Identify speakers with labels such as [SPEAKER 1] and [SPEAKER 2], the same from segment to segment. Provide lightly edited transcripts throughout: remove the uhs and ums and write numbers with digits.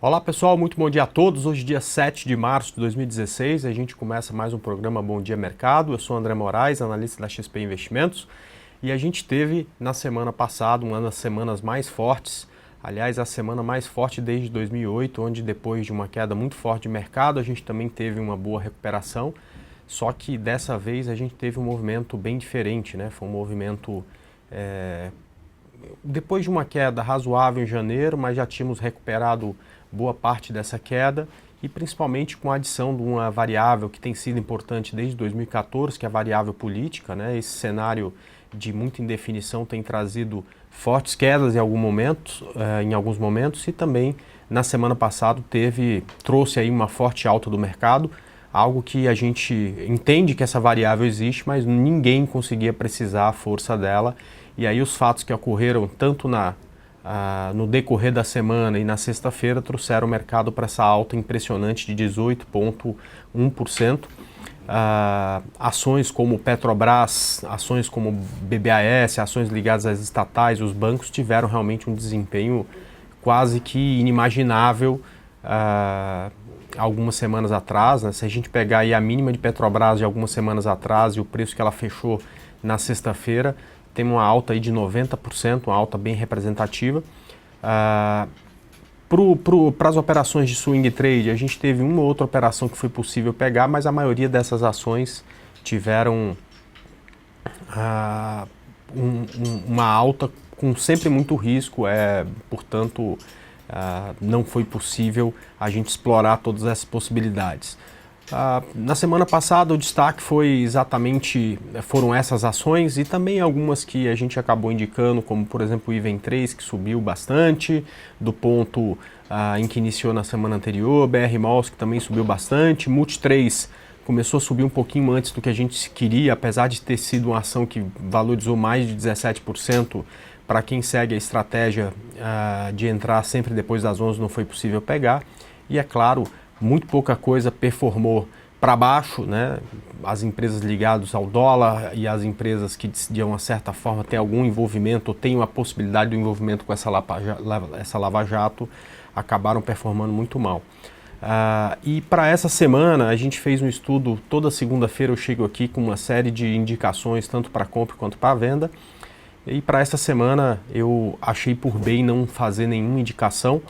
[SPEAKER 1] Olá pessoal, muito bom dia a todos. Hoje dia 7 de março de 2016, a gente começa mais um programa Bom Dia Mercado. Eu sou André Moraes, analista da XP Investimentos, e a gente teve na semana passada uma das semanas mais fortes, aliás a semana mais forte desde 2008, onde depois de uma queda muito forte de mercado, a gente também teve uma boa recuperação, só que dessa vez a gente teve um movimento bem diferente, né? Foi um movimento depois de uma queda razoável em janeiro, mas já tínhamos recuperado boa parte dessa queda e principalmente com a adição de uma variável que tem sido importante desde 2014, que é a variável política, né? Esse cenário de muita indefinição tem trazido fortes quedas em alguns momentos e também na semana passada trouxe aí uma forte alta do mercado, algo que a gente entende que essa variável existe, mas ninguém conseguia precisar a força dela. E aí os fatos que ocorreram tanto no decorrer da semana e na sexta-feira trouxeram o mercado para essa alta impressionante de 18,1%. Ações como Petrobras, ações como BBAS, ações ligadas às estatais, os bancos tiveram realmente um desempenho quase que inimaginável algumas semanas atrás, né? Se a gente pegar aí a mínima de Petrobras de algumas semanas atrás e o preço que ela fechou na sexta-feira, tem uma alta aí de 90%, uma alta bem representativa. Para as operações de swing trade, a gente teve uma ou outra operação que foi possível pegar, mas a maioria dessas ações tiveram uma alta com sempre muito risco, portanto não foi possível a gente explorar todas essas possibilidades. Na semana passada o destaque foram essas ações e também algumas que a gente acabou indicando, como por exemplo o IVEM3, que subiu bastante do ponto em que iniciou na semana anterior, BR Malls, que também subiu bastante, Multi3 começou a subir um pouquinho antes do que a gente queria, apesar de ter sido uma ação que valorizou mais de 17%. Para quem segue a estratégia de entrar sempre depois das 11 não foi possível pegar, e é claro, muito pouca coisa performou para baixo, né? As empresas ligadas ao dólar e as empresas que de uma certa forma têm algum envolvimento ou têm uma possibilidade de envolvimento com essa Lava Jato acabaram performando muito mal. E para essa semana a gente fez um estudo, toda segunda-feira eu chego aqui com uma série de indicações tanto para compra quanto para venda, e para essa semana eu achei por bem não fazer nenhuma indicação,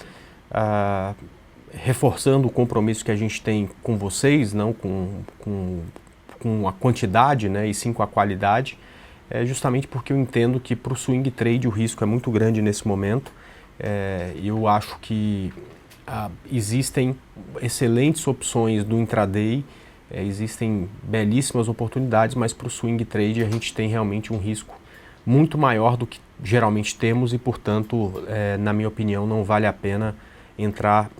[SPEAKER 1] reforçando o compromisso que a gente tem com vocês, não com a quantidade, né, e sim com a qualidade, justamente porque eu entendo que para o swing trade o risco é muito grande nesse momento. Eu acho que existem excelentes opções do intraday, existem belíssimas oportunidades, mas para o swing trade a gente tem realmente um risco muito maior do que geralmente temos e, portanto, na minha opinião, não vale a pena entrar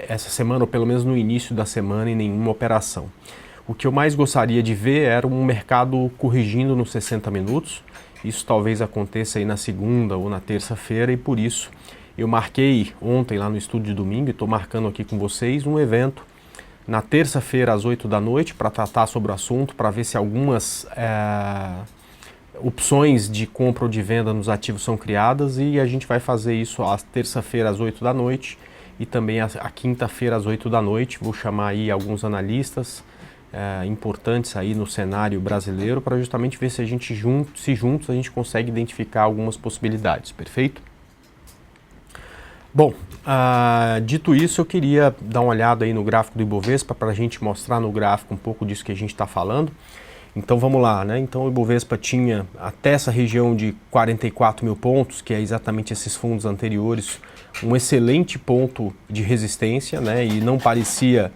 [SPEAKER 1] essa semana, ou pelo menos no início da semana, em nenhuma operação. O que eu mais gostaria de ver era um mercado corrigindo nos 60 minutos. Isso talvez aconteça aí na segunda ou na terça-feira, e por isso eu marquei ontem lá no estúdio de domingo, e estou marcando aqui com vocês um evento na terça-feira às 8 da noite para tratar sobre o assunto, para ver se algumas opções de compra ou de venda nos ativos são criadas, e a gente vai fazer isso às terça-feira às 8 da noite e também a quinta-feira às 8 da noite. Vou chamar aí alguns analistas importantes aí no cenário brasileiro para justamente ver se a gente juntos a gente consegue identificar algumas possibilidades, perfeito? Bom, dito isso, eu queria dar uma olhada aí no gráfico do Ibovespa para a gente mostrar no gráfico um pouco disso que a gente está falando. Então vamos lá, né? Então o Ibovespa tinha até essa região de 44 mil pontos, que é exatamente esses fundos anteriores, um excelente ponto de resistência, né? E não parecia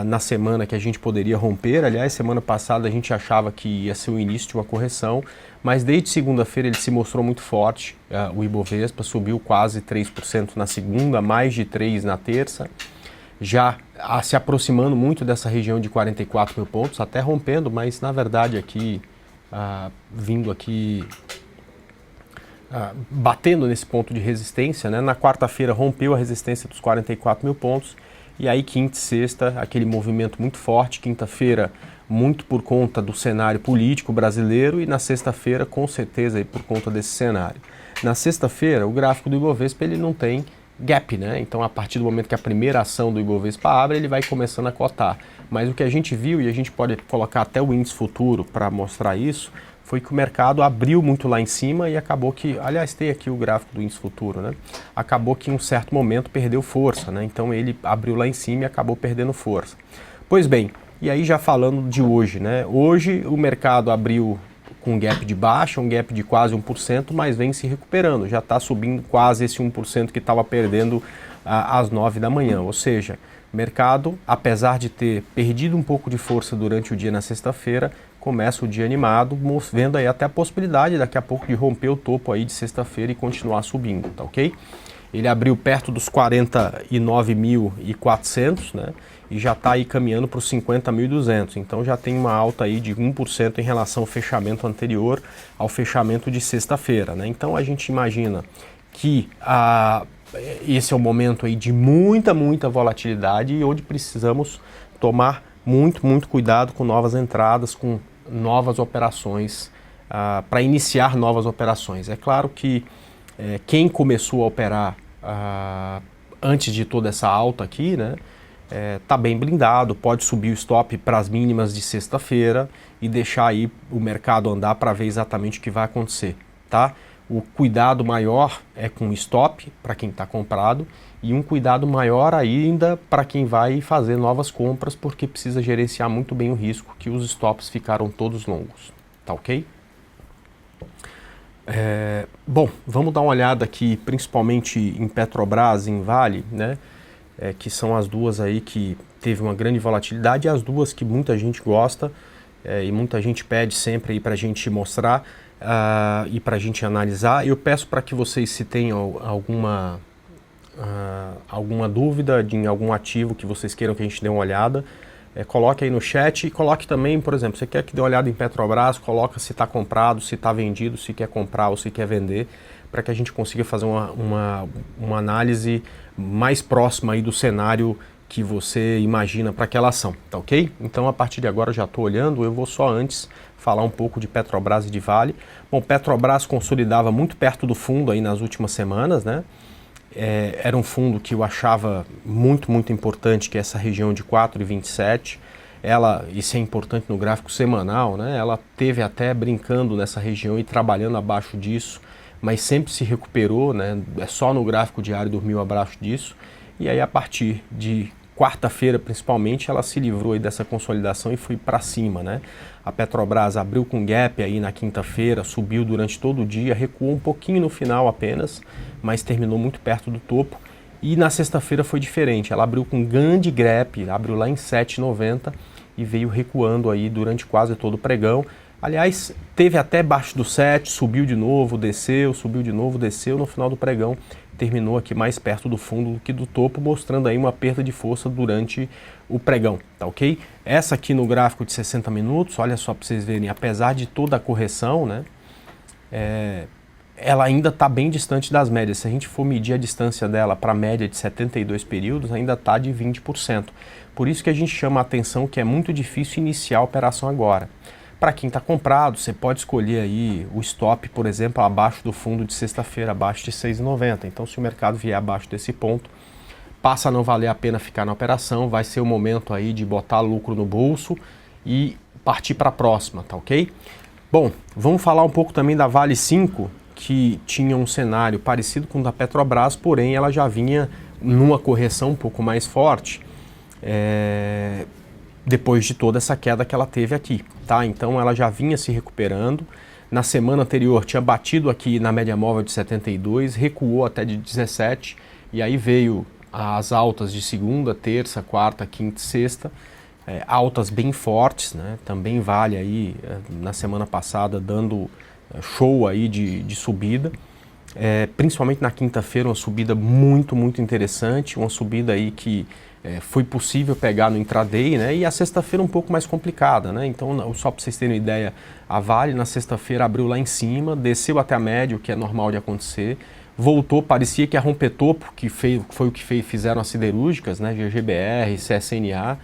[SPEAKER 1] na semana que a gente poderia romper. Aliás, semana passada a gente achava que ia ser o início de uma correção, mas desde segunda-feira ele se mostrou muito forte. O Ibovespa subiu quase 3% na segunda, mais de 3% na terça, já se aproximando muito dessa região de 44 mil pontos, até rompendo, mas na verdade aqui, vindo aqui, batendo nesse ponto de resistência, né? Na quarta-feira rompeu a resistência dos 44 mil pontos, e aí quinta e sexta, aquele movimento muito forte, quinta-feira muito por conta do cenário político brasileiro, e na sexta-feira com certeza aí por conta desse cenário. Na sexta-feira o gráfico do Ibovespa ele não tem gap, né? Então, a partir do momento que a primeira ação do Ibovespa abre, ele vai começando a cotar. Mas o que a gente viu, e a gente pode colocar até o índice futuro para mostrar isso, foi que o mercado abriu muito lá em cima e acabou que, aliás, tem aqui o gráfico do índice futuro, né? Acabou que em um certo momento perdeu força, né? Então ele abriu lá em cima e acabou perdendo força. Pois bem, e aí já falando de hoje, né? Hoje o mercado abriu com um gap de baixa, um gap de quase 1%, mas vem se recuperando, já está subindo quase esse 1% que estava perdendo às 9 da manhã, ou seja, o mercado, apesar de ter perdido um pouco de força durante o dia na sexta-feira, começa o dia animado, vendo aí até a possibilidade daqui a pouco de romper o topo aí de sexta-feira e continuar subindo, tá ok? Ele abriu perto dos 49.400, né? E já está aí caminhando para os 50.200, então já tem uma alta aí de 1% em relação ao fechamento anterior ao fechamento de sexta-feira, né? Então a gente imagina que esse é o momento aí de muita volatilidade e onde precisamos tomar muito cuidado com novas entradas, com novas operações, para iniciar novas operações. É claro que quem começou a operar antes de toda essa alta aqui, né, tá bem blindado, pode subir o stop para as mínimas de sexta-feira e deixar aí o mercado andar para ver exatamente o que vai acontecer, tá? O cuidado maior é com o stop para quem está comprado e um cuidado maior ainda para quem vai fazer novas compras, porque precisa gerenciar muito bem o risco, que os stops ficaram todos longos, tá ok? Bom, vamos dar uma olhada aqui principalmente em Petrobras, em Vale, né? Que são as duas aí que teve uma grande volatilidade e as duas que muita gente gosta e muita gente pede sempre aí para a gente mostrar e para a gente analisar. Eu peço para que vocês, se tenham alguma dúvida em algum ativo que vocês queiram que a gente dê uma olhada, coloque aí no chat e coloque também, por exemplo, você quer que dê uma olhada em Petrobras, coloca se está comprado, se está vendido, se quer comprar ou se quer vender, para que a gente consiga fazer uma análise mais próxima aí do cenário que você imagina para aquela ação, tá ok? Então a partir de agora eu já estou olhando, eu vou só antes falar um pouco de Petrobras e de Vale. Bom, Petrobras consolidava muito perto do fundo aí nas últimas semanas, né? Era um fundo que eu achava muito importante, que é essa região de 4,27. Isso é importante no gráfico semanal, né? Ela teve até brincando nessa região e trabalhando abaixo disso, mas sempre se recuperou, né? É só no gráfico diário dormiu abaixo disso. E aí a partir de quarta-feira principalmente ela se livrou aí dessa consolidação e foi para cima, né? A Petrobras abriu com gap aí na quinta-feira, subiu durante todo o dia, recuou um pouquinho no final apenas, mas terminou muito perto do topo. E na sexta-feira foi diferente, ela abriu com grande gap, abriu lá em 7,90 e veio recuando aí durante quase todo o pregão. Aliás, teve até abaixo do 7, subiu de novo, desceu, subiu de novo, desceu. No final do pregão terminou aqui mais perto do fundo do que do topo, mostrando aí uma perda de força durante o pregão, tá ok? Essa aqui no gráfico de 60 minutos, olha só para vocês verem, apesar de toda a correção, né, ela ainda está bem distante das médias. Se a gente for medir a distância dela para a média de 72 períodos, ainda está de 20%. Por isso que a gente chama a atenção que é muito difícil iniciar a operação agora. Para quem está comprado, você pode escolher aí o stop, por exemplo, abaixo do fundo de sexta-feira, abaixo de 6,90. Então, se o mercado vier abaixo desse ponto, passa a não valer a pena ficar na operação, vai ser o momento aí de botar lucro no bolso e partir para a próxima, tá ok? Bom, vamos falar um pouco também da Vale 5, que tinha um cenário parecido com o da Petrobras, porém ela já vinha numa correção um pouco mais forte, depois de toda essa queda que ela teve aqui, tá? Então ela já vinha se recuperando. Na semana anterior tinha batido aqui na média móvel de 72, recuou até de 17 e aí veio as altas de segunda, terça, quarta, quinta e sexta, altas bem fortes, né? Também Vale aí na semana passada dando show aí de subida. Principalmente na quinta-feira, uma subida muito interessante, uma subida aí que foi possível pegar no intraday, né? E a sexta-feira um pouco mais complicada, né? Então, só para vocês terem uma ideia, a Vale na sexta-feira abriu lá em cima, desceu até a média, o que é normal de acontecer, voltou, parecia que ia romper topo, que foi o que fizeram as siderúrgicas, né? GGBR, CSNA,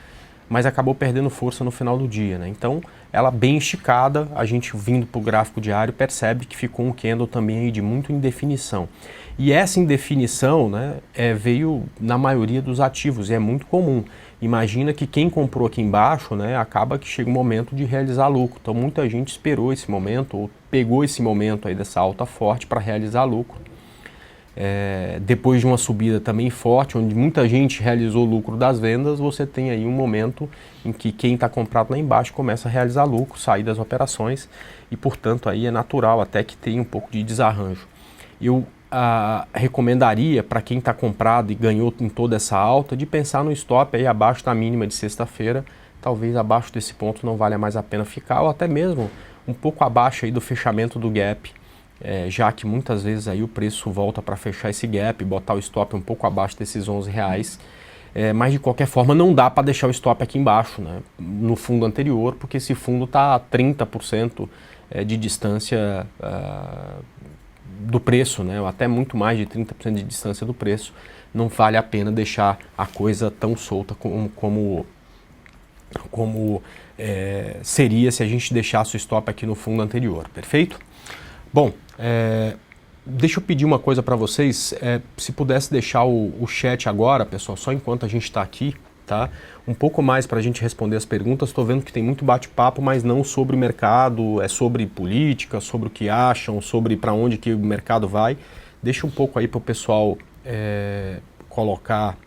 [SPEAKER 1] mas acabou perdendo força no final do dia, né? Então, ela bem esticada, a gente vindo para o gráfico diário percebe que ficou um candle também aí de muito indefinição. E essa indefinição, né, veio na maioria dos ativos e é muito comum. Imagina que quem comprou aqui embaixo, né, acaba que chega o momento de realizar lucro. Então muita gente esperou esse momento ou pegou esse momento aí dessa alta forte para realizar lucro. Depois de uma subida também forte, onde muita gente realizou lucro das vendas, você tem aí um momento em que quem está comprado lá embaixo começa a realizar lucro, sair das operações e, portanto, aí é natural até que tenha um pouco de desarranjo. Eu recomendaria para quem está comprado e ganhou em toda essa alta de pensar no stop aí abaixo da mínima de sexta-feira, talvez abaixo desse ponto não valha mais a pena ficar, ou até mesmo um pouco abaixo aí do fechamento do gap, já que muitas vezes aí o preço volta para fechar esse gap, botar o stop um pouco abaixo desses R$11, mas de qualquer forma não dá para deixar o stop aqui embaixo, né, no fundo anterior, porque esse fundo está a 30% de distância do preço, né, ou até muito mais de 30% de distância do preço. Não vale a pena deixar a coisa tão solta como seria se a gente deixasse o stop aqui no fundo anterior, perfeito? Bom, deixa eu pedir uma coisa para vocês, se pudesse deixar o chat agora, pessoal, só enquanto a gente está aqui, tá? Um pouco mais para a gente responder as perguntas. Estou vendo que tem muito bate-papo, mas não sobre o mercado, é sobre política, sobre o que acham, sobre para onde que o mercado vai. Deixa um pouco aí para o pessoal colocar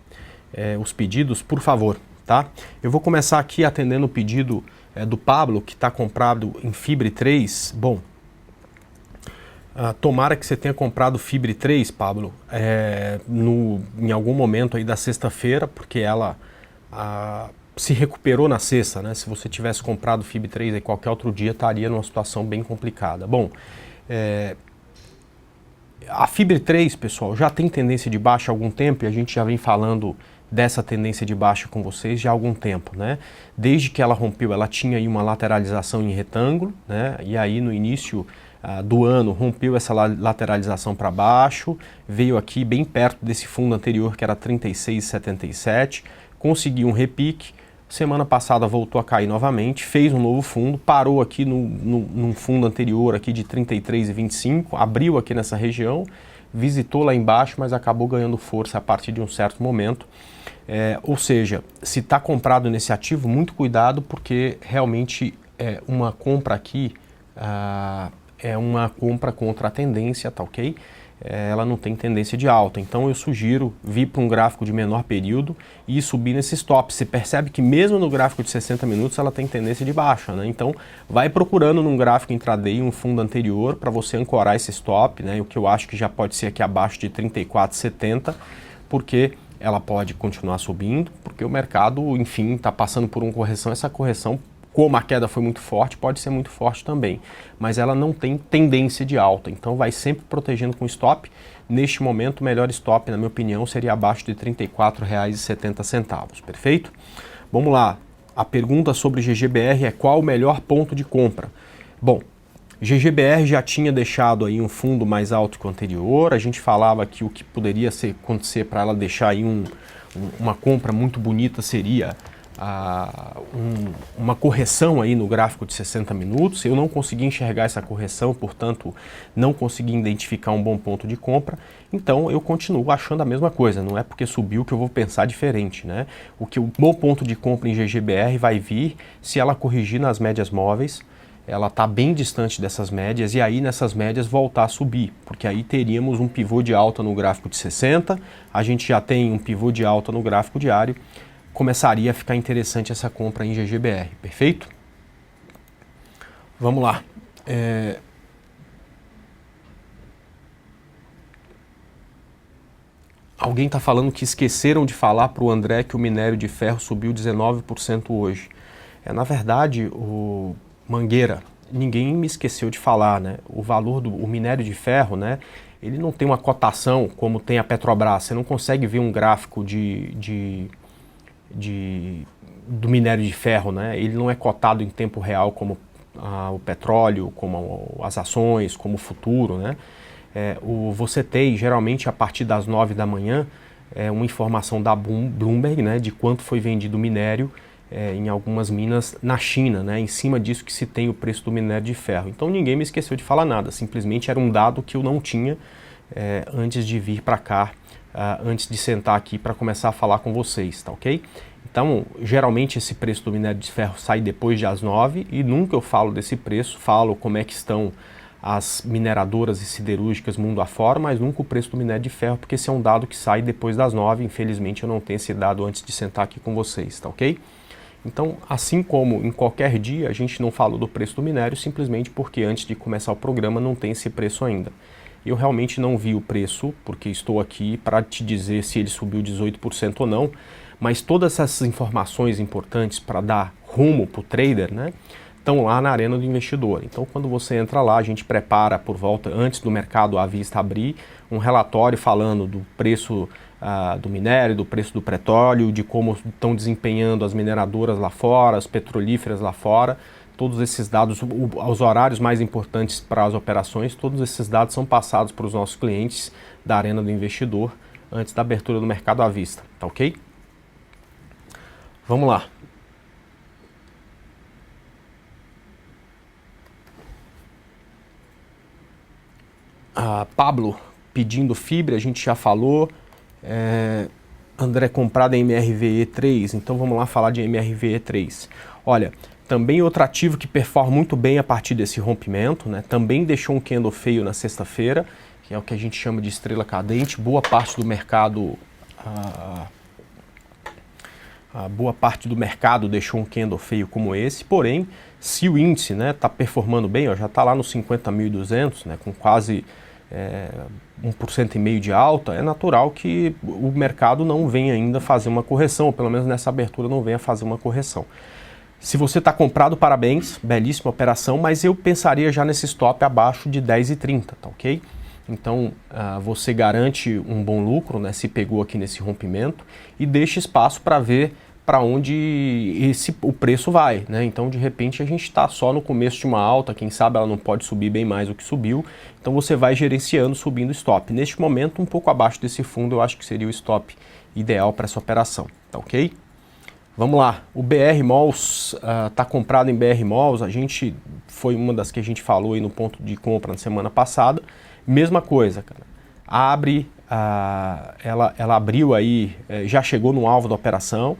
[SPEAKER 1] os pedidos, por favor, tá? Eu vou começar aqui atendendo o pedido do Pablo, que está comprado em Fibre 3. Bom, tomara que você tenha comprado Fibre 3, Pablo, em algum momento aí da sexta-feira, porque ela se recuperou na sexta, né? Se você tivesse comprado Fibre 3 aí qualquer outro dia, estaria numa situação bem complicada. Bom, a Fibre 3, pessoal, já tem tendência de baixa há algum tempo e a gente já vem falando dessa tendência de baixa com vocês já há algum tempo, né? Desde que ela rompeu, ela tinha aí uma lateralização em retângulo, né? E aí no início do ano rompeu essa lateralização para baixo, veio aqui bem perto desse fundo anterior que era 36,77, conseguiu um repique, semana passada voltou a cair novamente, fez um novo fundo, parou aqui num fundo anterior aqui de 33,25, abriu aqui nessa região, visitou lá embaixo, mas acabou ganhando força a partir de um certo momento. Ou seja, se está comprado nesse ativo, muito cuidado, porque realmente uma compra aqui é uma compra contra a tendência, tá ok? Ela não tem tendência de alta, então eu sugiro vir para um gráfico de menor período e subir nesse stop. Você percebe que mesmo no gráfico de 60 minutos ela tem tendência de baixa, né? Então vai procurando num gráfico intraday um fundo anterior para você ancorar esse stop, né? O que eu acho que já pode ser aqui abaixo de 34,70, porque ela pode continuar subindo, porque o mercado, enfim, está passando por uma correção. Essa correção, como a queda foi muito forte, pode ser muito forte também, mas ela não tem tendência de alta, então vai sempre protegendo com stop. Neste momento, o melhor stop, na minha opinião, seria abaixo de R$ 34,70, perfeito? Vamos lá, a pergunta sobre GGBR é qual o melhor ponto de compra? Bom, GGBR já tinha deixado aí um fundo mais alto que o anterior, a gente falava que o que poderia acontecer para ela deixar aí uma compra muito bonita seria uma correção aí no gráfico de 60 minutos. Eu não consegui enxergar essa correção, portanto não consegui identificar um bom ponto de compra, então eu continuo achando a mesma coisa, não é porque subiu que eu vou pensar diferente, né? O bom ponto de compra em GGBR vai vir se ela corrigir nas médias móveis, ela está bem distante dessas médias, e aí nessas médias voltar a subir, porque aí teríamos um pivô de alta no gráfico de 60, a gente já tem um pivô de alta no gráfico diário, começaria a ficar interessante essa compra em GGBR, perfeito? Vamos lá. Alguém está falando que esqueceram de falar para o André que o minério de ferro subiu 19% hoje. Na verdade, o Mangueira, ninguém me esqueceu de falar, né? O valor do minério de ferro, né? Ele não tem uma cotação como tem a Petrobras. Você não consegue ver um gráfico do minério de ferro, né? Ele não é cotado em tempo real como o petróleo, como as ações, como o futuro, né? Você tem geralmente a partir das 9 da manhã uma informação da Bloomberg, né, de quanto foi vendido o minério em algumas minas na China, né? Em cima disso que se tem o preço do minério de ferro. Então ninguém me esqueceu de falar nada, simplesmente era um dado que eu não tinha antes de vir para cá, antes de sentar aqui para começar a falar com vocês, tá ok? Então, geralmente esse preço do minério de ferro sai depois das 9 e nunca eu falo desse preço, falo como é que estão as mineradoras e siderúrgicas mundo afora, mas nunca o preço do minério de ferro, porque esse é um dado que sai depois das 9, infelizmente eu não tenho esse dado antes de sentar aqui com vocês, tá ok? Então, assim como em qualquer dia, a gente não falou do preço do minério simplesmente porque antes de começar o programa não tem esse preço ainda. Eu realmente não vi o preço, porque estou aqui para te dizer se ele subiu 18% ou não, mas todas essas informações importantes para dar rumo para o trader, né, estão lá na Arena do Investidor. Então, quando você entra lá, a gente prepara por volta, antes do mercado à vista abrir, um relatório falando do preço do minério, do preço do petróleo, de como estão desempenhando as mineradoras lá fora, as petrolíferas lá fora. Todos esses dados, os horários mais importantes para as operações, todos esses dados são passados para os nossos clientes da Arena do Investidor antes da abertura do mercado à vista, tá ok? Vamos lá. Pablo pedindo fibra, a gente já falou. André comprado em MRVE3, então vamos lá falar de MRVE3. Olha, também outro ativo que performa muito bem a partir desse rompimento, né? Também deixou um candle feio na sexta-feira, que é o que a gente chama de estrela cadente. Boa parte do mercado deixou um candle feio como esse, porém, se o índice está performando bem, ó, já está lá nos 50.200, né, com quase 1,5% de alta, é natural que o mercado não venha ainda fazer uma correção, ou pelo menos nessa abertura não venha fazer uma correção. Se você está comprado, parabéns, belíssima operação, mas eu pensaria já nesse stop abaixo de 10,30, tá ok? Então, você garante um bom lucro, né, se pegou aqui nesse rompimento, e deixa espaço para ver para onde o preço vai, né? Então, de repente, a gente está só no começo de uma alta, quem sabe ela não pode subir bem mais do que subiu, então você vai gerenciando, subindo o stop. Neste momento, um pouco abaixo desse fundo, eu acho que seria o stop ideal para essa operação, tá ok? Vamos lá, o BR Malls está comprado em BR Malls, a gente foi uma das que a gente falou aí no ponto de compra na semana passada, mesma coisa, cara, ela abriu aí, já chegou no alvo da operação,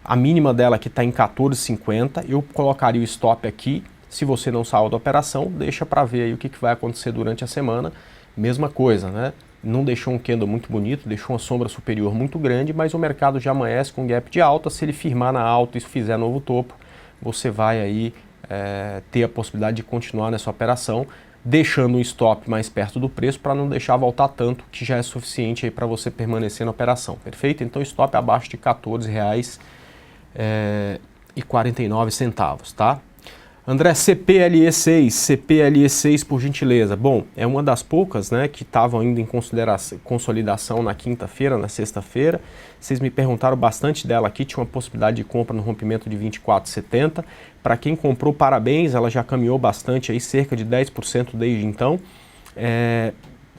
[SPEAKER 1] a mínima dela aqui está em 14,50, eu colocaria o stop aqui, se você não saiu da operação, deixa para ver aí o que vai acontecer durante a semana, mesma coisa, né? Não deixou um candle muito bonito, deixou uma sombra superior muito grande, mas o mercado já amanhece com gap de alta. Se ele firmar na alta e fizer novo topo, você vai aí ter a possibilidade de continuar nessa operação, deixando o stop mais perto do preço para não deixar voltar tanto, que já é suficiente aí para você permanecer na operação, perfeito? Então stop abaixo de R$14,49, tá? André, CPLE6 por gentileza. Bom, é uma das poucas, né, que estavam ainda em consolidação na quinta-feira, na sexta-feira. Vocês me perguntaram bastante dela aqui, tinha uma possibilidade de compra no rompimento de 24,70. Para quem comprou, parabéns, ela já caminhou bastante, aí, cerca de 10% desde então.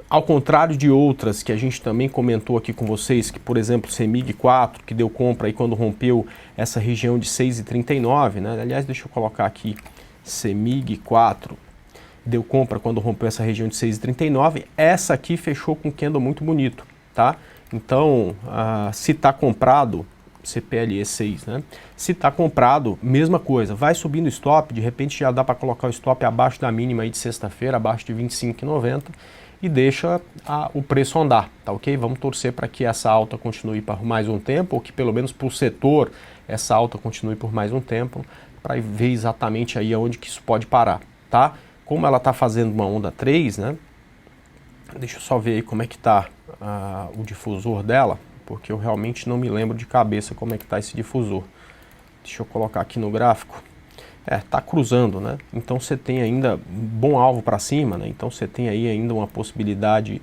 [SPEAKER 1] Ao contrário de outras que a gente também comentou aqui com vocês, que por exemplo, CEMIG 4, que deu compra aí quando rompeu essa região de 6,39, né? Aliás, deixa eu colocar aqui, CEMIG 4, deu compra quando rompeu essa região de 6,39, essa aqui fechou com um candle muito bonito, tá? Então, se está comprado, CPLE 6, né? Se está comprado, mesma coisa, vai subindo o stop, de repente já dá para colocar o stop abaixo da mínima aí de sexta-feira, abaixo de 25,90, e deixa o preço andar, tá ok? Vamos torcer para que essa alta continue por mais um tempo, ou que pelo menos para o setor essa alta continue por mais um tempo, para ver exatamente aí aonde que isso pode parar, tá? Como ela está fazendo uma onda 3, né? Deixa eu só ver aí como é que está o difusor dela, porque eu realmente não me lembro de cabeça como é que está esse difusor. Deixa eu colocar aqui no gráfico. Tá cruzando, né? Então você tem ainda bom alvo para cima, né? Então você tem aí ainda uma possibilidade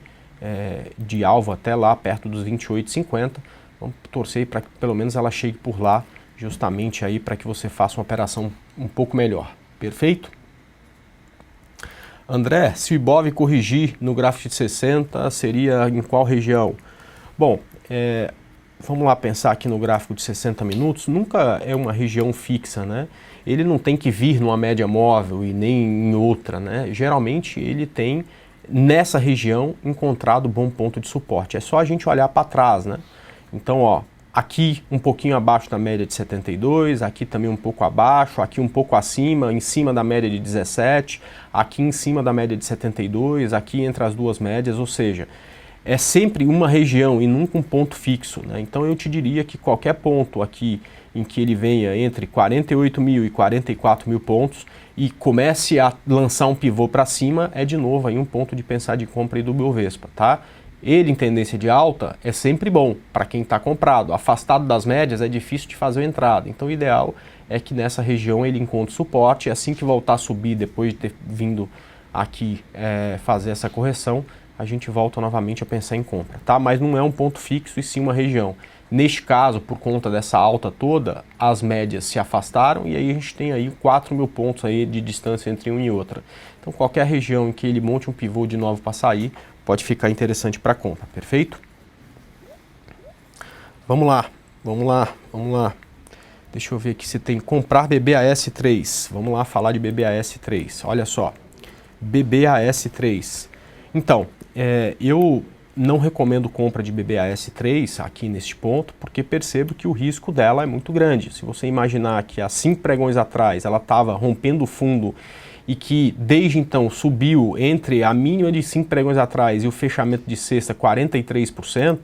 [SPEAKER 1] de alvo até lá perto dos 28,50. Vamos torcer para que pelo menos ela chegue por lá, justamente aí para que você faça uma operação um pouco melhor. Perfeito? André, se o Ibov corrigir no gráfico de 60, seria em qual região? Bom, vamos lá pensar aqui no gráfico de 60 minutos, nunca é uma região fixa, né? Ele não tem que vir numa média móvel e nem em outra, né? Geralmente ele tem, nessa região, encontrado bom ponto de suporte. É só a gente olhar para trás, né? Então, ó, aqui um pouquinho abaixo da média de 72, aqui também um pouco abaixo, aqui um pouco acima, em cima da média de 17, aqui em cima da média de 72, aqui entre as duas médias, ou seja, é sempre uma região e nunca um ponto fixo, né? Então eu te diria que qualquer ponto aqui em que ele venha entre 48 mil e 44 mil pontos e comece a lançar um pivô para cima, é de novo aí um ponto de pensar de compra e do Bovespa, tá? Ele em tendência de alta é sempre bom para quem está comprado. Afastado das médias é difícil de fazer a entrada. Então o ideal é que nessa região ele encontre suporte. Assim que voltar a subir, depois de ter vindo aqui fazer essa correção, a gente volta novamente a pensar em compra, tá? Mas não é um ponto fixo e sim uma região. Neste caso, por conta dessa alta toda, as médias se afastaram e aí a gente tem aí 4 mil pontos aí de distância entre uma e outra. Então qualquer região em que ele monte um pivô de novo para sair, pode ficar interessante para compra, perfeito? Vamos lá, vamos lá, vamos lá. Deixa eu ver aqui se tem comprar BBAS3. Vamos lá falar de BBAS3. Olha só, BBAS3. Então, eu não recomendo compra de BBAS3 aqui neste ponto, porque percebo que o risco dela é muito grande. Se você imaginar que há 5 pregões atrás ela estava rompendo o fundo e que desde então subiu entre a mínima de 5 pregões atrás e o fechamento de sexta 43%,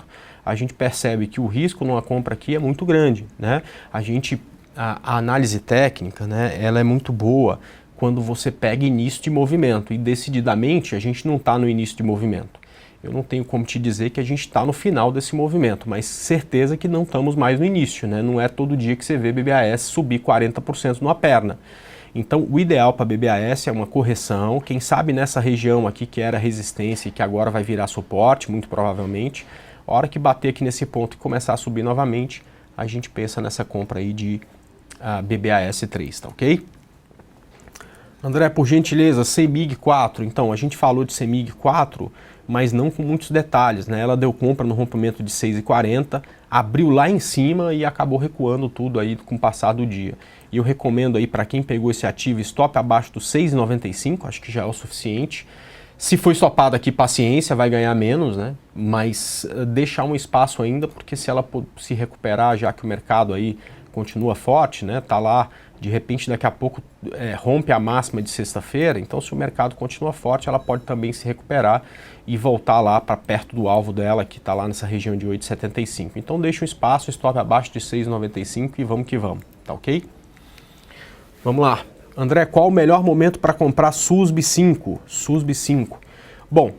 [SPEAKER 1] a gente percebe que o risco numa compra aqui é muito grande, né? A análise técnica, né, ela é muito boa quando você pega início de movimento e decididamente a gente não está no início de movimento. Eu não tenho como te dizer que a gente está no final desse movimento, mas certeza que não estamos mais no início, né? Não é todo dia que você vê BBAS subir 40% numa perna. Então, o ideal para BBAS é uma correção, quem sabe nessa região aqui que era resistência e que agora vai virar suporte, muito provavelmente. A hora que bater aqui nesse ponto e começar a subir novamente, a gente pensa nessa compra aí de BBAS3, tá ok? André, por gentileza, CEMIG 4. Então, a gente falou de CEMIG 4, mas não com muitos detalhes, né? Ela deu compra no rompimento de 6,40, abriu lá em cima e acabou recuando tudo aí com o passar do dia. E eu recomendo aí para quem pegou esse ativo, stop abaixo do 6,95, acho que já é o suficiente. Se foi stopado aqui, paciência, vai ganhar menos, né? Mas deixar um espaço ainda, porque se ela se recuperar, já que o mercado aí continua forte, né? Tá lá, de repente daqui a pouco rompe a máxima de sexta-feira, então se o mercado continua forte, ela pode também se recuperar e voltar lá para perto do alvo dela, que está lá nessa região de 8,75. Então deixa um espaço, stop abaixo de 6,95 e vamos que vamos, tá ok? Vamos lá. André, qual o melhor momento para comprar SUSB 5? SUSB 5. Bom,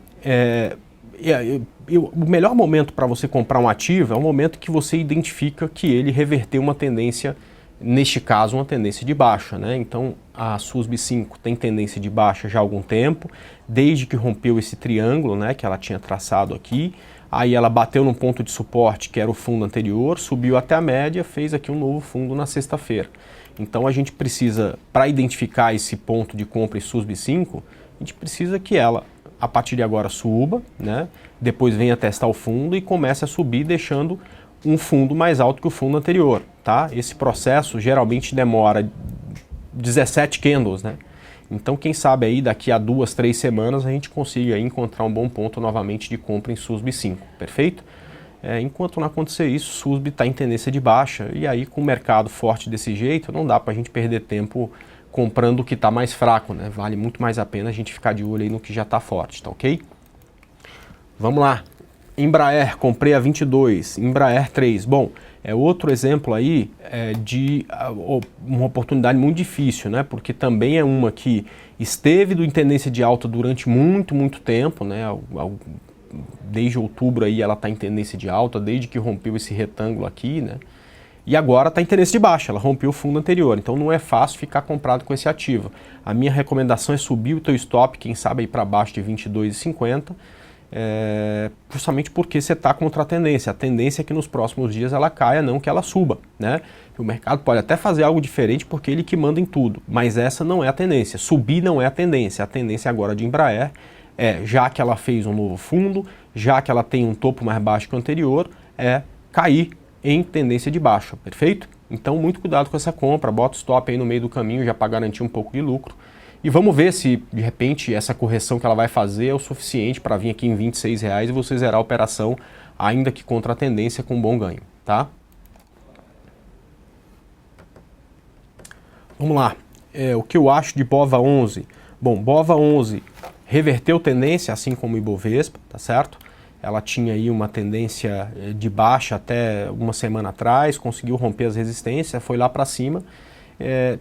[SPEAKER 1] o melhor momento para você comprar um ativo é o momento que você identifica que ele reverteu uma tendência, neste caso uma tendência de baixa, né? Então a SUSB 5 tem tendência de baixa já há algum tempo, desde que rompeu esse triângulo, né, que ela tinha traçado aqui. Aí ela bateu num ponto de suporte que era o fundo anterior, subiu até a média, fez aqui um novo fundo na sexta-feira. Então a gente precisa, para identificar esse ponto de compra em SUSB 5, a gente precisa que ela, a partir de agora, suba, né? Depois venha testar o fundo e comece a subir, deixando um fundo mais alto que o fundo anterior, tá? Esse processo geralmente demora 17 candles, né? Então quem sabe aí daqui a 2, 3 semanas a gente consiga aí encontrar um bom ponto novamente de compra em SUSB 5, perfeito? Enquanto não acontecer isso, SUSB está em tendência de baixa e aí com o mercado forte desse jeito não dá para a gente perder tempo comprando o que está mais fraco, né? Vale muito mais a pena a gente ficar de olho aí no que já está forte, tá ok? Vamos lá. Embraer, comprei a 22, Embraer 3. Bom, é outro exemplo aí de uma oportunidade muito difícil, né? Porque também é uma que esteve em tendência de alta durante muito tempo, né? Desde outubro aí ela está em tendência de alta, desde que rompeu esse retângulo aqui, né? E agora está em tendência de baixa, ela rompeu o fundo anterior, então não é fácil ficar comprado com esse ativo. A minha recomendação é subir o teu stop, quem sabe aí para baixo de 22,50, justamente porque você está contra a tendência. A tendência é que nos próximos dias ela caia, não que ela suba, né? O mercado pode até fazer algo diferente porque ele que manda em tudo, mas essa não é a tendência. Subir não é a tendência agora de Embraer já que ela fez um novo fundo, já que ela tem um topo mais baixo que o anterior, cair em tendência de baixa, perfeito? Então muito cuidado com essa compra, bota o stop aí no meio do caminho já para garantir um pouco de lucro. E vamos ver se de repente essa correção que ela vai fazer é o suficiente para vir aqui em R$26 e você zerar a operação, ainda que contra a tendência, com um bom ganho, tá? Vamos lá, o que eu acho de BOVA 11? Bom, BOVA 11 reverteu tendência, assim como o Ibovespa, tá certo? Ela tinha aí uma tendência de baixa até uma semana atrás, conseguiu romper as resistências, foi lá para cima.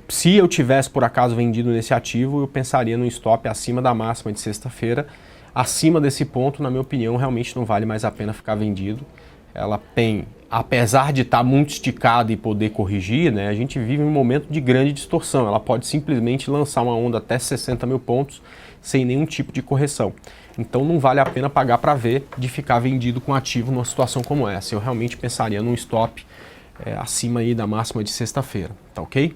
[SPEAKER 1] Se eu tivesse por acaso vendido nesse ativo, eu pensaria no stop acima da máxima de sexta-feira. Acima desse ponto, na minha opinião, realmente não vale mais a pena ficar vendido. Ela tem, apesar de estar muito esticada e poder corrigir, né, a gente vive um momento de grande distorção. Ela pode simplesmente lançar uma onda até 60 mil pontos sem nenhum tipo de correção. Então não vale a pena pagar para ver de ficar vendido com ativo numa situação como essa. Eu realmente pensaria num stop acima aí da máxima de sexta-feira, tá ok?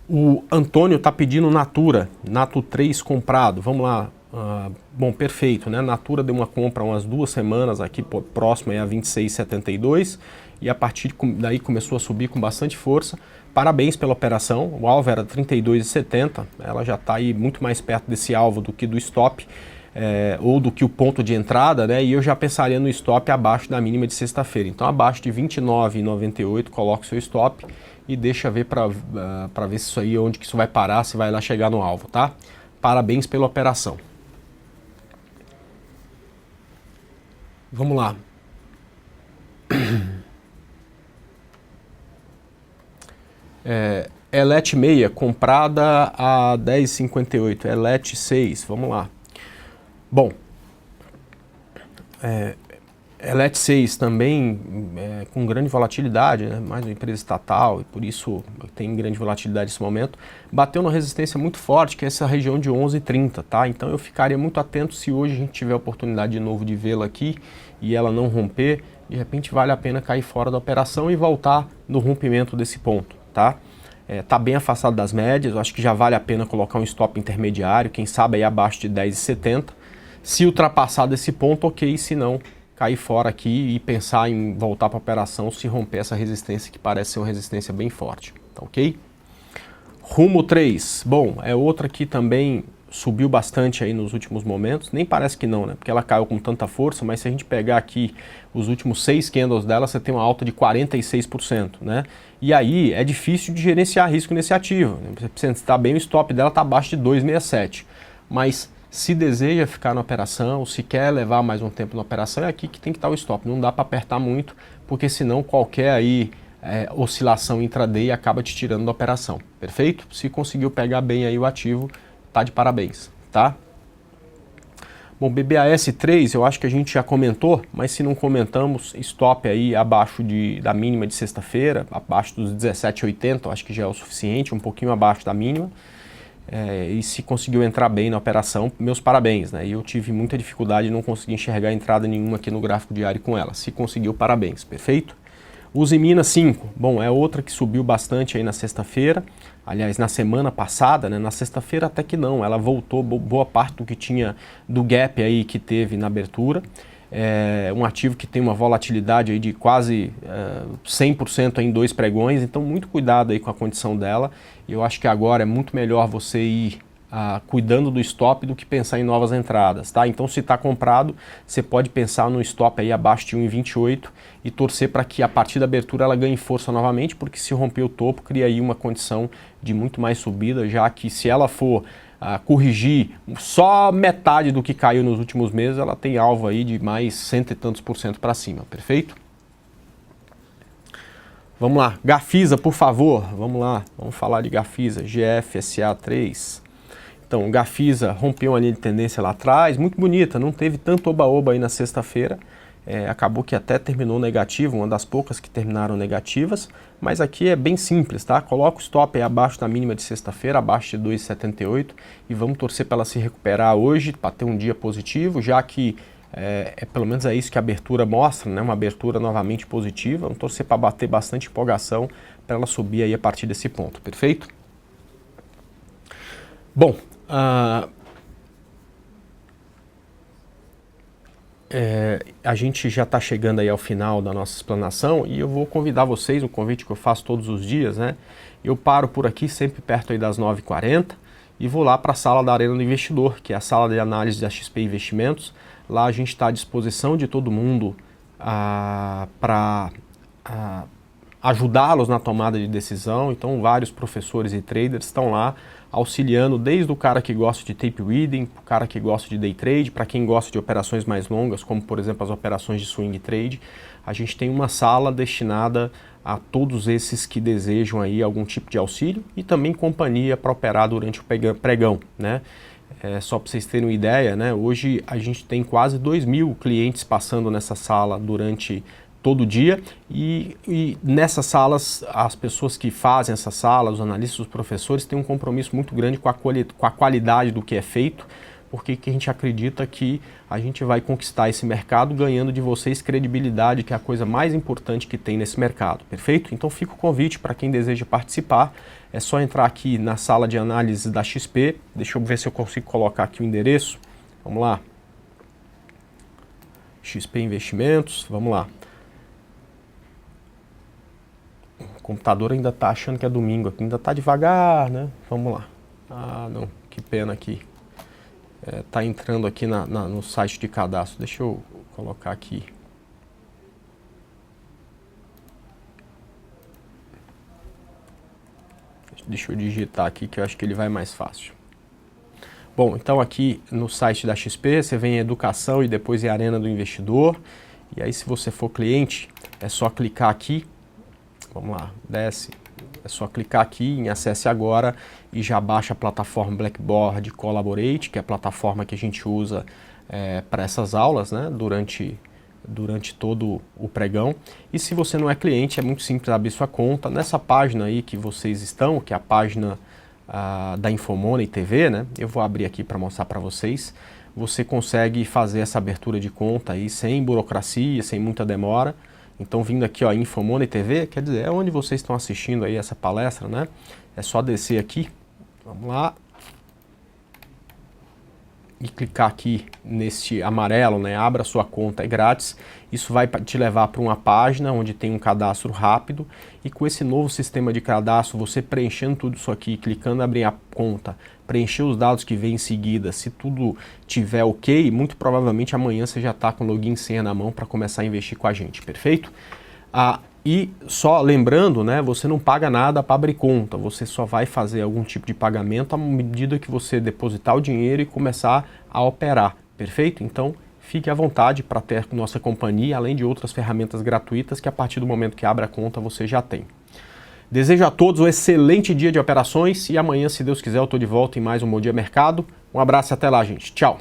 [SPEAKER 1] O Antônio está pedindo Natura, Nato 3 comprado, vamos lá. Bom, perfeito, né? Natura deu uma compra há umas 2 semanas aqui próximo aí a 26,72 e a partir daí começou a subir com bastante força. Parabéns pela operação, o alvo era 32,70, ela já está aí muito mais perto desse alvo do que do stop, ou do que o ponto de entrada, né? E eu já pensaria no stop abaixo da mínima de sexta-feira. Então abaixo de 29,98 coloque seu stop e deixa ver para ver se isso aí, onde que isso vai parar, se vai lá chegar no alvo, tá? Parabéns pela operação. Vamos lá. Elet 6, comprada a 10,58. Elet 6, vamos lá. Bom, Elet 6 também com grande volatilidade, né? Mais uma empresa estatal e por isso tem grande volatilidade nesse momento. Bateu numa resistência muito forte, que é essa região de 11,30, tá? Então eu ficaria muito atento se hoje a gente tiver a oportunidade de novo de vê-la aqui e ela não romper, de repente vale a pena cair fora da operação e voltar no rompimento desse ponto, tá? Tá bem afastado das médias, eu acho que já vale a pena colocar um stop intermediário, quem sabe aí abaixo de 10,70. Se ultrapassar desse ponto, ok, se não, cair fora aqui e pensar em voltar para a operação se romper essa resistência que parece ser uma resistência bem forte, tá ok? Rumo 3, bom, é outra que também subiu bastante aí nos últimos momentos, nem parece que não, né? Porque ela caiu com tanta força, mas se a gente pegar aqui os últimos 6 candles dela, você tem uma alta de 46%, né? E aí é difícil de gerenciar risco nesse ativo, né? Você precisa estar bem, o stop dela está abaixo de 2,67, mas se deseja ficar na operação, se quer levar mais um tempo na operação, é aqui que tem que estar o stop, não dá para apertar muito, porque senão qualquer aí oscilação intraday acaba te tirando da operação, perfeito? Se conseguiu pegar bem aí o ativo, tá de parabéns, tá? Bom, BBAS 3 eu acho que a gente já comentou, mas se não comentamos, stop aí abaixo da mínima de sexta-feira, abaixo dos 17,80, eu acho que já é o suficiente, um pouquinho abaixo da mínima. E se conseguiu entrar bem na operação, meus parabéns, né? E eu tive muita dificuldade e não consegui enxergar entrada nenhuma aqui no gráfico diário com ela. Se conseguiu, parabéns, perfeito? Usiminas 5, bom, é outra que subiu bastante aí na sexta-feira, aliás, na semana passada, né? Na sexta-feira até que não, ela voltou boa parte do que tinha do gap aí que teve na abertura. Um ativo que tem uma volatilidade aí de quase 100% em 2 pregões, então muito cuidado aí com a condição dela. Eu acho que agora é muito melhor você ir cuidando do stop do que pensar em novas entradas, tá? Então se está comprado, você pode pensar no stop aí abaixo de 1,28 e torcer para que a partir da abertura ela ganhe força novamente, porque se romper o topo, cria aí uma condição de muito mais subida, já que se ela for corrigir só metade do que caiu nos últimos meses, ela tem alvo aí de mais 100 e tantos por cento para cima, perfeito? Vamos lá, Gafisa, por favor, vamos lá, vamos falar de Gafisa, GFSA3. Então, Gafisa rompeu uma linha de tendência lá atrás, muito bonita, não teve tanto oba-oba aí na sexta-feira, acabou que até terminou negativo, uma das poucas que terminaram negativas, mas aqui é bem simples, tá? Coloca o stop aí abaixo da mínima de sexta-feira, abaixo de 2,78 e vamos torcer para ela se recuperar hoje, para ter um dia positivo, já que pelo menos é isso que a abertura mostra, né? Uma abertura novamente positiva, vamos torcer para bater bastante empolgação para ela subir aí a partir desse ponto, perfeito? Bom, A gente já está chegando aí ao final da nossa explanação e eu vou convidar vocês, um convite que eu faço todos os dias, né? Eu paro por aqui sempre perto aí das 9h40 e vou lá para a sala da Arena do Investidor, que é a sala de análise da XP Investimentos. Lá a gente está à disposição de todo mundo para ajudá-los na tomada de decisão. Então vários professores e traders estão lá auxiliando, desde o cara que gosta de tape reading, o cara que gosta de day trade, para quem gosta de operações mais longas, como por exemplo as operações de swing trade. A gente tem uma sala destinada a todos esses que desejam aí algum tipo de auxílio e também companhia para operar durante o pregão, né? Só para vocês terem uma ideia, né? Hoje a gente tem quase 2.000 clientes passando nessa sala durante todo dia e nessas salas, as pessoas que fazem essas salas, os analistas, os professores, têm um compromisso muito grande com a qualidade do que é feito, porque a gente acredita que a gente vai conquistar esse mercado ganhando de vocês credibilidade, que é a coisa mais importante que tem nesse mercado, perfeito? Então fica o convite para quem deseja participar, é só entrar aqui na sala de análise da XP, deixa eu ver se eu consigo colocar aqui o endereço, vamos lá, XP Investimentos, vamos lá. O computador ainda está achando que é domingo aqui, ainda está devagar, né? Vamos lá. Ah, não, que pena aqui. Tá entrando aqui no site de cadastro. Deixa eu colocar aqui. Deixa eu digitar aqui que eu acho que ele vai mais fácil. Bom, então aqui no site da XP você vem em Educação e depois em Arena do Investidor. E aí se você for cliente, é só clicar aqui. Vamos lá, desce, é só clicar aqui em Acesse Agora e já baixa a plataforma Blackboard Collaborate, que é a plataforma que a gente usa para essas aulas, né, durante todo o pregão. E se você não é cliente, é muito simples abrir sua conta. Nessa página aí que vocês estão, que é a página da Infomoney TV, né, eu vou abrir aqui para mostrar para vocês. Você consegue fazer essa abertura de conta aí sem burocracia, sem muita demora. Então, vindo aqui, ó, Infomoney TV, quer dizer, é onde vocês estão assistindo aí essa palestra, né? É só descer aqui, vamos lá, e clicar aqui neste amarelo, né? Abra sua conta, é grátis. Isso vai te levar para uma página onde tem um cadastro rápido e com esse novo sistema de cadastro, você preenchendo tudo isso aqui, clicando em abrir a conta, preencher os dados que vem em seguida, se tudo tiver ok, muito provavelmente amanhã você já está com login e senha na mão para começar a investir com a gente, perfeito? E só lembrando, né, você não paga nada para abrir conta, você só vai fazer algum tipo de pagamento à medida que você depositar o dinheiro e começar a operar, perfeito? Então, fique à vontade para ter nossa companhia, além de outras ferramentas gratuitas que a partir do momento que abre a conta você já tem. Desejo a todos um excelente dia de operações e amanhã, se Deus quiser, eu estou de volta em mais um Bom Dia Mercado. Um abraço e até lá, gente. Tchau!